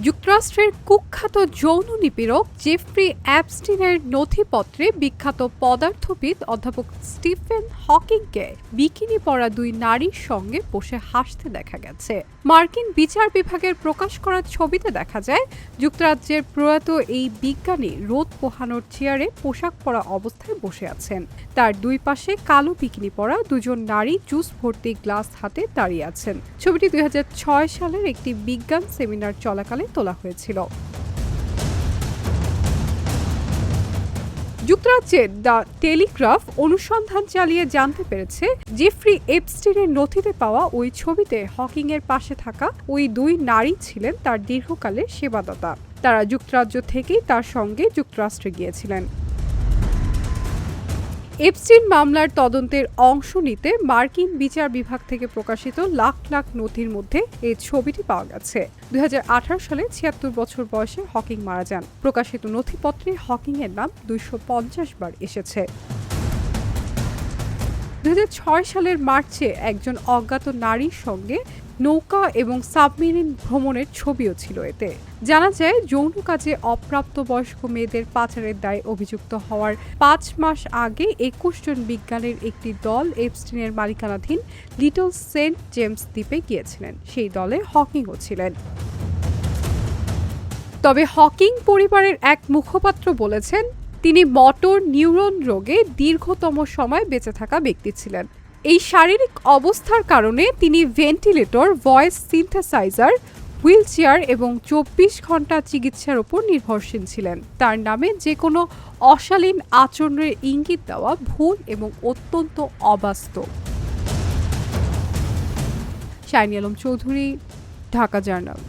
যুক্তরাষ্ট্রের কুখ্যাত যৌন নিপীড়ক জেফ্রি অ্যাপস্টিনের নথিপত্রে বিখ্যাত পদার্থবিদ অধ্যাপক স্টিফেন হকিংকে বিকিনি পরা দুই নারীর সঙ্গে বসে হাসতে দেখা গেছে। মার্কিন বিচার বিভাগের প্রকাশ করা ছবিতে দেখা যায় যুক্তরাজ্যের প্রয়াত এই বিজ্ঞানী রোদ পোহানোর চেয়ারে পোশাক পরা অবস্থায় বসে আছেন। তার দুই পাশে কালো বিকিনি পরা দুজন নারী জুস ভর্তি গ্লাস হাতে দাঁড়িয়ে আছেন। ছবিটি 2006 সালের একটি বিজ্ঞান সেমিনার চলাকালে তোলা হয়েছিল। যুক্তরাজ্যের দ্য টেলিগ্রাফ অনুসন্ধান চালিয়ে জানতে পেরেছে জেফ্রি এপস্টিনের নথিতে পাওয়া ওই ছবিতে হকিংয়ের পাশে থাকা ওই দুই নারী ছিলেন তার দীর্ঘকালের সেবাদাতা। তারা যুক্তরাজ্য থেকেই তার সঙ্গে যুক্তরাষ্ট্রে গিয়েছিলেন। এপস্টিন মামলার তদন্তের অংশ নিতে মার্কিন বিচার বিভাগ থেকে প্রকাশিত লাখ লাখ নথির মধ্যে এই ছবিটি পাওয়া গেছে। 2018 সালে 76 বছর বয়সে হকিং মারা যান। প্রকাশিত নথিপত্রে হকিং এর নাম 250 বার এসেছে। 2006 সালের মার্চে একজন অজ্ঞাত নারীর সঙ্গে নৌকা এবং সাবমেরিন ভ্রমণের ছবিও ছিল এতে। জানা যায় যৌন কাজে অপ্রাপ্তবয়স্ক মেয়েদের পাচারের দায়ে অভিযুক্ত হওয়ার 5 মাস আগে 21 জন বিজ্ঞানীর একটি দল এপস্টিনের মালিকানাধীন লিটল সেন্ট জেমস দ্বীপে গিয়েছিলেন। সেই দলে হকিংও ছিলেন। তবে হকিং পরিবারের এক মুখপাত্র বলেছেন তিনি মোটর নিউরন রোগে দীর্ঘতম সময় বেঁচে থাকা ব্যক্তি ছিলেন। এই শারীরিক অবস্থার কারণে তিনি ভেন্টিলেটর, ভয়েস সিনথেসাইজার, হুইলচেয়ার এবং 24 ঘন্টা চিকিৎসার উপর নির্ভরশীল ছিলেন। তার নামে যে কোনো অশালীন আচরণের ইঙ্গিত দেওয়া ভুল এবং অত্যন্ত অবাস্তব। Shiny Alam Chowdhury, Dhaka journal.